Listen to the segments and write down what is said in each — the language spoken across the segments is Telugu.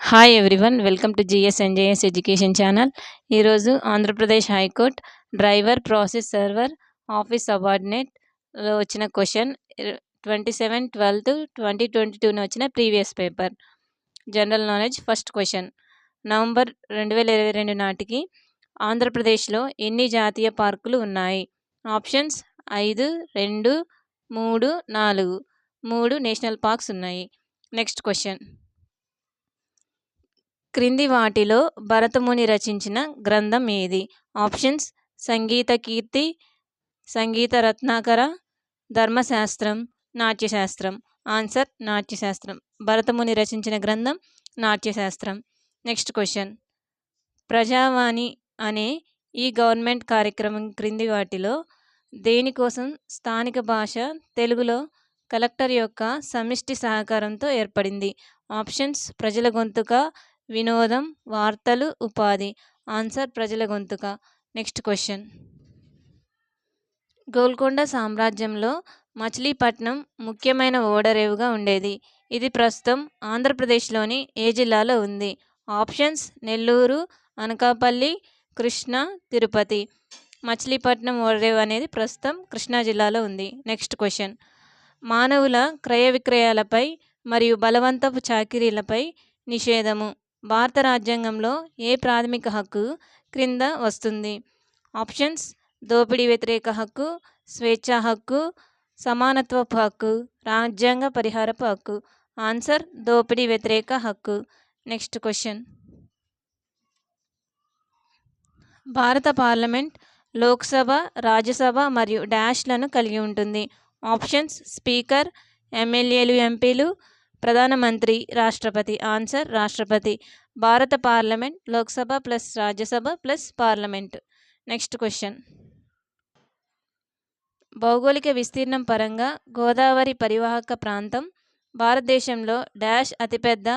Hi everyone, welcome to GS education channel. ఈరోజు Andhra Pradesh high court driver process server office సబార్డినేట్లో వచ్చిన క్వశ్చన్ 27/12/2022 వచ్చిన previous paper general knowledge. First question, November 2022 నాటికి ఆంధ్రప్రదేశ్లో ఎన్ని జాతీయ పార్కులు ఉన్నాయి? ఆప్షన్స్ 5, 2, 3, 4. 3 నేషనల్ పార్క్స్ ఉన్నాయి. నెక్స్ట్ క్వశ్చన్, క్రింది వాటిలో భరతముని రచించిన గ్రంథం ఏది? ఆప్షన్స్ సంగీత కీర్తి, సంగీత రత్నాకర, ధర్మశాస్త్రం, నాట్యశాస్త్రం. ఆన్సర్ నాట్యశాస్త్రం. భరతముని రచించిన గ్రంథం నాట్యశాస్త్రం. నెక్స్ట్ క్వశ్చన్, ప్రజావాణి అనే ఈ గవర్నమెంట్ కార్యక్రమం క్రింది వాటిలో దేనికోసం స్థానిక భాష తెలుగులో కలెక్టర్ యొక్క సమిష్టి సహకారంతో ఏర్పడింది? ఆప్షన్స్ ప్రజల గొంతుక, వినోదం, వార్తలు, ఉపాధి. ఆన్సర్ ప్రజల గొంతుక. నెక్స్ట్ క్వశ్చన్, గోల్కొండ సామ్రాజ్యంలో మచిలీపట్నం ముఖ్యమైన ఓడరేవుగా ఉండేది. ఇది ప్రస్తుతం ఆంధ్రప్రదేశ్లోని ఏ జిల్లాలో ఉంది? ఆప్షన్స్ నెల్లూరు, అనకాపల్లి, కృష్ణా, తిరుపతి. మచిలీపట్నం ఓడరేవు అనేది ప్రస్తుతం కృష్ణా జిల్లాలో ఉంది. నెక్స్ట్ క్వశ్చన్, మానవుల క్రయ విక్రయాలపై మరియు బలవంతపు చాకిరీలపై నిషేధము భారత రాజ్యాంగంలో ఏ ప్రాథమిక హక్కు క్రింద వస్తుంది? ఆప్షన్స్ దోపిడీ వ్యతిరేక హక్కు, స్వేచ్ఛా హక్కు, సమానత్వపు హక్కు, రాజ్యాంగ పరిహారపు హక్కు. ఆన్సర్ దోపిడీ వ్యతిరేక హక్కు. నెక్స్ట్ క్వశ్చన్, భారత పార్లమెంట్ లోక్సభ, రాజ్యసభ మరియు డాష్లను కలిగి ఉంటుంది. ఆప్షన్స్ స్పీకర్, ఎమ్మెల్యేలు, ఎంపీలు, ప్రధానమంత్రి, రాష్ట్రపతి. ఆన్సర్ రాష్ట్రపతి. భారత parliament Lok Sabha plus Rajya Sabha plus parliament. Next question, భౌగోళిక విస్తీర్ణం పరంగా గోదావరి పరివాహక ప్రాంతం భారతదేశంలో డాష్ అతిపెద్ద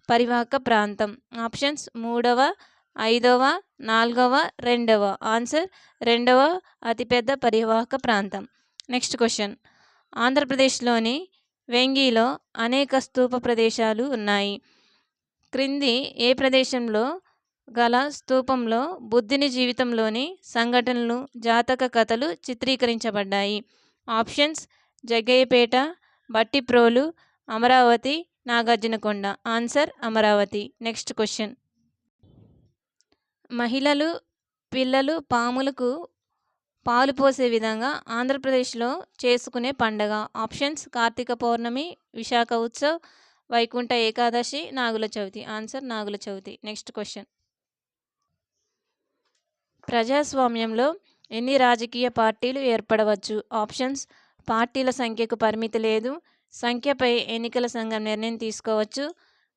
పరివాహక ప్రాంతం? ఆప్షన్స్ 3వ, 5వ, 4వ, 2వ. ఆన్సర్ 2వ అతిపెద్ద పరివాహక ప్రాంతం. నెక్స్ట్ క్వశ్చన్, ఆంధ్రప్రదేశ్లోని వెంగిలో అనేక స్తూప ప్రదేశాలు ఉన్నాయి. క్రింది ఏ ప్రదేశంలో గల స్తూపంలో బుద్ధుని జీవితంలోని సంఘటనలు, జాతక కథలు చిత్రీకరించబడ్డాయి? Options Jaggayyapeta, Battiprolu, Amaravati, Nagarjunakonda. Answer Amaravati. Next question, మహిళలు, పిల్లలు పాములకు పాలు పోసే విధంగా ఆంధ్రప్రదేశ్లో చేసుకునే పండగ? Options Karthika Pournami, Visakha Utsav, Vaikuntha Ekadashi, Nagula Chavithi. Answer Nagula Chavithi. Next question, ప్రజాస్వామ్యంలో ఎన్ని రాజకీయ పార్టీలు ఏర్పడవచ్చు? ఆప్షన్స్ పార్టీల సంఖ్యకు పరిమితి లేదు, సంఖ్యపై ఎన్నికల సంఘం నిర్ణయం తీసుకోవచ్చు,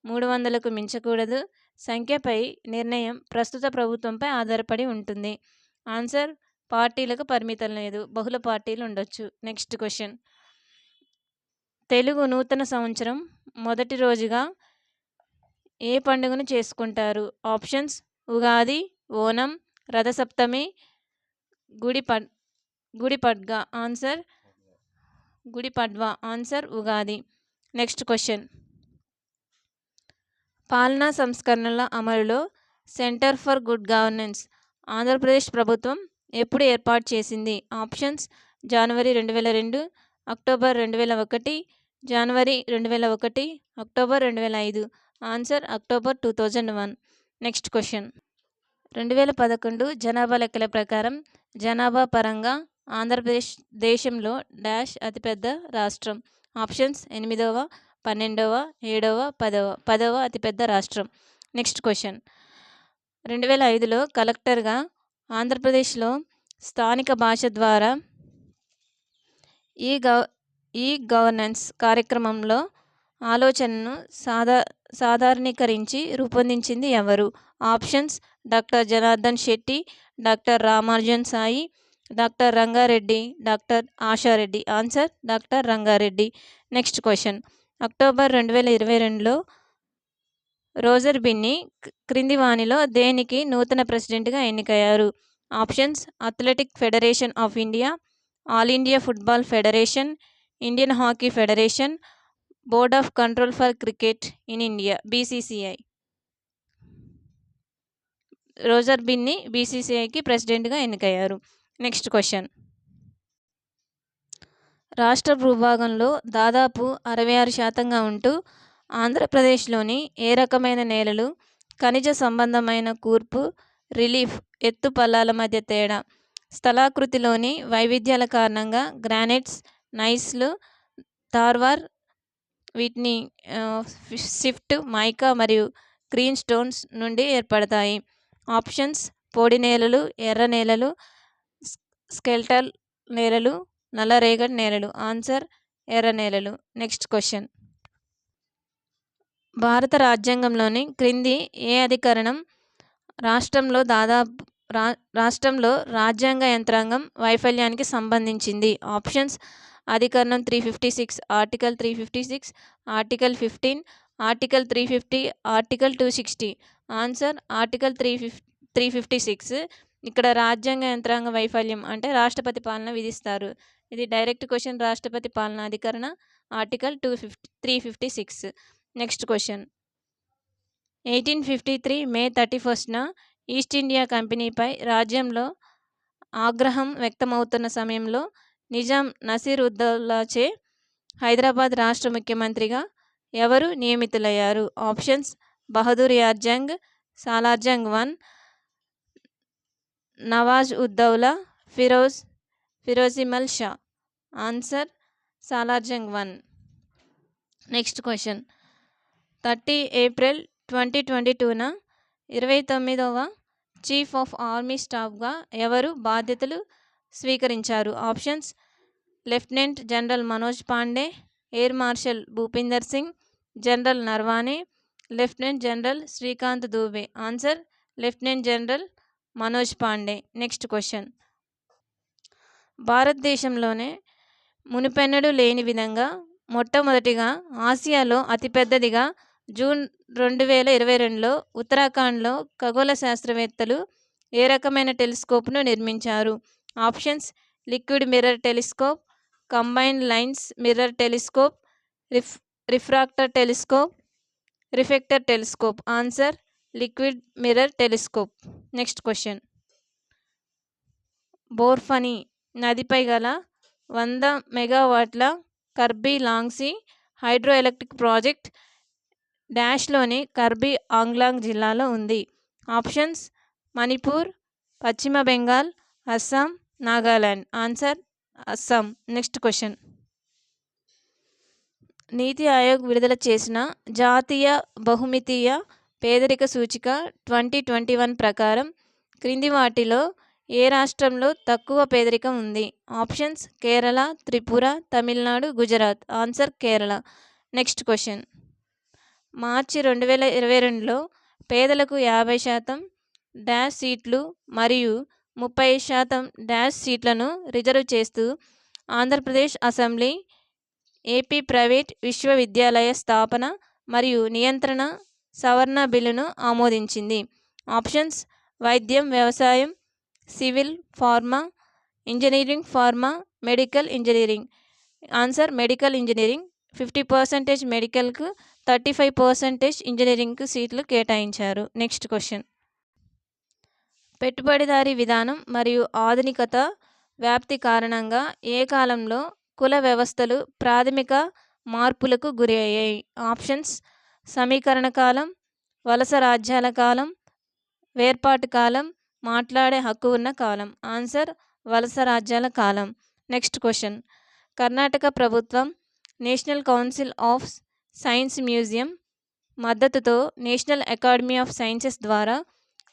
300కు మించకూడదు, సంఖ్యపై నిర్ణయం ప్రస్తుత ప్రభుత్వంపై ఆధారపడి ఉంటుంది. ఆన్సర్ పార్టీలకు పరిమితం లేదు, బహుళ పార్టీలు ఉండొచ్చు. నెక్స్ట్ క్వశ్చన్, తెలుగు నూతన సంవత్సరం మొదటి రోజుగా ఏ పండుగను చేసుకుంటారు? Options Ugadi, Onam, Rathasaptami, గుడిపడ్గా. Answer గుడిపడ్వా. Answer Ugadi. Next question, పాలనా సంస్కరణల అమలులో centre for good governance Andhra Pradesh ప్రభుత్వం ఎప్పుడు ఏర్పాటు చేసింది? ఆప్షన్స్ జనవరి 2002, అక్టోబర్ 2001, జనవరి 2001, October 2005. Answer October 2001. Next question, 2011 జనాభా లెక్కల ప్రకారం జనాభా పరంగా ఆంధ్రప్రదేశ్ దేశంలో డాష్ అతిపెద్ద రాష్ట్రం? ఆప్షన్స్ 8వ, 12వ, 7వ, 10వ. 10వ అతిపెద్ద రాష్ట్రం. నెక్స్ట్ క్వశ్చన్, 2005లో కలెక్టర్గా ఆంధ్రప్రదేశ్లో స్థానిక భాష ద్వారా ఈ గవర్నెన్స్ కార్యక్రమంలో ఆలోచనను సాధారణీకరించి రూపొందించింది ఎవరు? Options doctor Janardhan Shetty, doctor Ramanujan Sai, doctor Ranga Reddy, doctor Asha Reddy. Answer doctor Ranga Reddy. Next question, October 2022లో రోజర్ బిన్ని క్రింది వానిలో దేనికి నూతన ప్రెసిడెంట్గా ఎన్నికయ్యారు? Options athletic federation of India, all India football federation, Indian hockey federation, board of control for cricket in India, BCCI. Roger Binny బీసీసీఐకి ప్రెసిడెంట్గా ఎన్నికయ్యారు. Next question. రాష్ట్ర భూభాగంలో దాదాపు 66% ఉంటూ ఆంధ్రప్రదేశ్లోని ఏ రకమైన నేలలు? ఖనిజ సంబంధమైన కూర్పు, రిలీఫ్, ఎత్తు పల్లాల మధ్య తేడా, స్థలాకృతిలోని వైవిధ్యాల కారణంగా గ్రానైట్స్, నైస్లు, తార్వార్, వీటిని షిఫ్ట్, మైకా మరియు గ్రీన్ స్టోన్స్ నుండి ఏర్పడతాయి. ఆప్షన్స్: పొడి నేలలు, ఎర్ర నేలలు, స్కెల్టల్ నేలలు, నల్లరేగడి నేలలు. ఆన్సర్: ఎర్ర నేలలు. Next question. భారత రాజ్యాంగంలోని క్రింది ఏ అధికరణం రాష్ట్రంలో రాజ్యాంగ యంత్రాంగం వైఫల్యానికి సంబంధించింది? ఆప్షన్స్: అధికరణం 356, article 356, article 15, article 350, article 260. Answer: article 356. ఇక్కడ రాజ్యాంగ యంత్రాంగ వైఫల్యం అంటే రాష్ట్రపతి పాలన విధిస్తారు. ఇది డైరెక్ట్ క్వశ్చన్. రాష్ట్రపతి పాలన అధికరణ ఆర్టికల్ 356. Next question. 1853 మే 31న ఈస్ట్ ఇండియా కంపెనీపై రాజ్యంలో ఆగ్రహం వ్యక్తమవుతున్న సమయంలో నిజాం నసీర్ ఉద్దౌలాచే హైదరాబాద్ రాష్ట్ర ముఖ్యమంత్రిగా ఎవరు నియమితులయ్యారు? Options: Bahadur Yar Jung, Salar Jung I, Nawaz Uddaula, Firozimal Shah. Answer: Salar Jung I. Next question. 30 April 2022న 29వ చీఫ్ ఆఫ్ ఆర్మీ స్టాఫ్గా ఎవరు బాధ్యతలు స్వీకరించారు? Options: lieutenant general Manoj Pande, air marshal Bhupinder Singh, general Naravane, lieutenant general Srikanth Dubey. Answer: lieutenant general Manoj Pande. Next question. భారతదేశంలోనే మునుపెన్నడూ లేని విధంగా మొట్టమొదటిగా ఆసియాలో అతిపెద్దదిగా జూన్ 2022లో ఉత్తరాఖండ్లో ఖగోళ శాస్త్రవేత్తలు ఏ రకమైన టెలిస్కోప్ను నిర్మించారు? Options: liquid mirror telescope, combined lines mirror telescope, refractor telescope, reflector telescope. Answer: liquid mirror telescope. Next question. Borpani నదిపై గల 100 మెగావాట్ల Karbi Langpi hydro electric project డాష్లోని కర్బీ ఆంగ్లాంగ్ జిల్లాలో ఉంది. ఆప్షన్స్: మణిపూర్, పశ్చిమ Bengal, Assam, Nagaland. Answer: Assam. Next question. NITI Aayog విడుదల చేసిన జాతీయ బహుమితీయ పేదరిక సూచిక 2021 ప్రకారం క్రింది వాటిలో ఏ రాష్ట్రంలో తక్కువ పేదరికం ఉంది? Options: Kerala, Tripura, Tamil Nadu, Gujarat. Answer: Kerala. Next question. మార్చి 2022లో పేదలకు 50% డాష్ సీట్లు మరియు 30% డాష్ సీట్లను రిజర్వ్ చేస్తూ ఆంధ్రప్రదేశ్ అసెంబ్లీ ఏపీ ప్రైవేట్ విశ్వవిద్యాలయ స్థాపన మరియు నియంత్రణ సవరణ బిల్లును ఆమోదించింది. ఆప్షన్స్: వైద్యం, వ్యవసాయం, civil, pharma, engineering, pharma, medical engineering. Answer: medical engineering. 50% మెడికల్కు, 35% ఇంజనీరింగ్కు సీట్లు కేటాయించారు. Next question. పెట్టుబడిదారీ విధానం మరియు ఆధునికత వ్యాప్తి కారణంగా ఏ కాలంలో కుల వ్యవస్థలు ప్రాథమిక మార్పులకు గురి అయ్యాయి? ఆప్షన్స్: సమీకరణ కాలం, వలస రాజ్యాల కాలం, వేర్పాటు కాలం, మాట్లాడే హక్కు ఉన్న కాలం. ఆన్సర్: వలస రాజ్యాల కాలం. Next question. కర్ణాటక ప్రభుత్వం national council of science museum మద్దతుతో నేషనల్ అకాడమీ ఆఫ్ సైన్సెస్ ద్వారా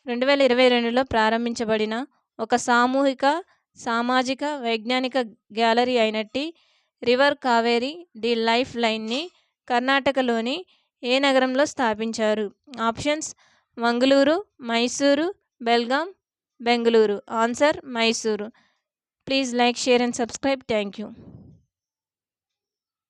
2022లో ప్రారంభించబడిన ఒక సామూహిక, సామాజిక, వైజ్ఞానిక గ్యాలరీ అయినట్టి రివర్ కావేరీ ది లైఫ్ లైన్ని కర్ణాటకలోని ఏ నగరంలో స్థాపించారు? Options: Mangaluru, Mysuru, Belgaum, Bengaluru. Answer: Mysuru. Please like, share and subscribe. Thank you.